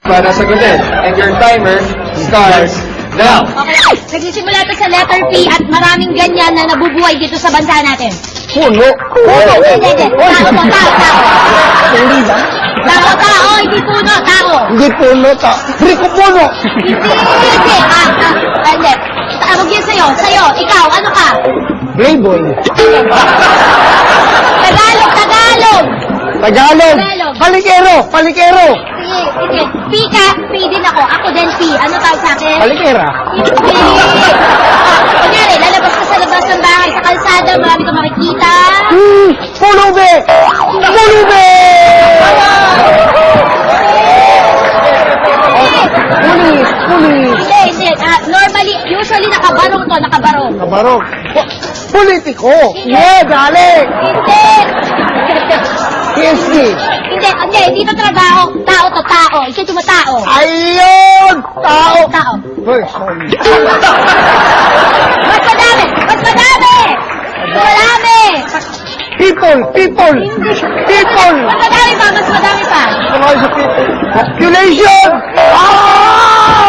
para sagutin. And your timer starts now. Okay, nagsisimula ito sa letter P at maraming ganyan na nabubuhay dito sa bansa natin. Puno. Hindi. Tao to, tao. Hindi ba? Tao, hindi puno, tao. Hindi puno, Rico puno. Hindi. Hindi. Tawag yan sa'yo, ikaw, ano ka? Playboy. Tagalog. Tagalog. Palikero. Sige. P ka, P din ako. Ako din P. Ano tawag sa akin? Palikera. Hindi. Kunyari, lalabas ka sa labas ng bahay, sa kalsada, marami kang makikita. Pulube. Pulis. Hindi. Normally, usually nakabarong to, nakabarong. Kabarok. Politiko. Yeah, dali. Hindi. PSG. Hindi. Dito trabaho. Tao to, tao. Isipin mo tao. Ayun! Tao. Tao. Uy, sorry. Mas madami. People. Mas madami pa. Ano kayo sa people? Population!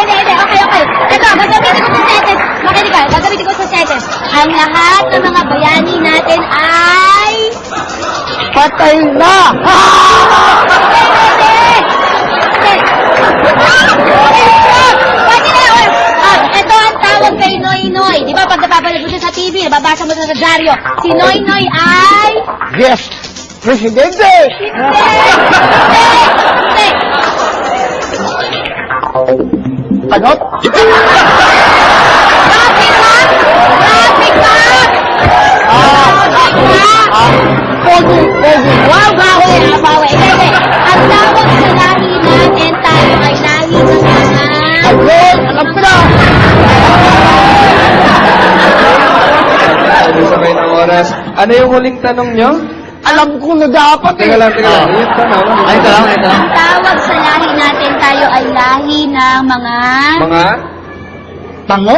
Hindi. Okay. Ito, gagamitin ko sa sentence. Makinig ka, gagamitin ko sa sentence. Ang lahat ng mga bayani natin ay... Patay na! Ito ang tawag kay Noy Noy. Di ba pag napapanood mo siya sa TV, nababasa mo sa dyaryo, si Noy Noy ay... Yes! Presidente! Hindi! Tanot? Traffic ba? Pogi! Wow, bawi. Hindi. Ang tawag sa lahi natin, tayo ay lahi ng mga... Ayun! Alam ko na! Sabay ng oras. Ano yung huling tanong nyo? Alam ko na dapat eh! Teka lang. Yung tanong. Ito lang. Ang tawag sa lahi natin, tayo ay lahi ng mga... Mga? Tango?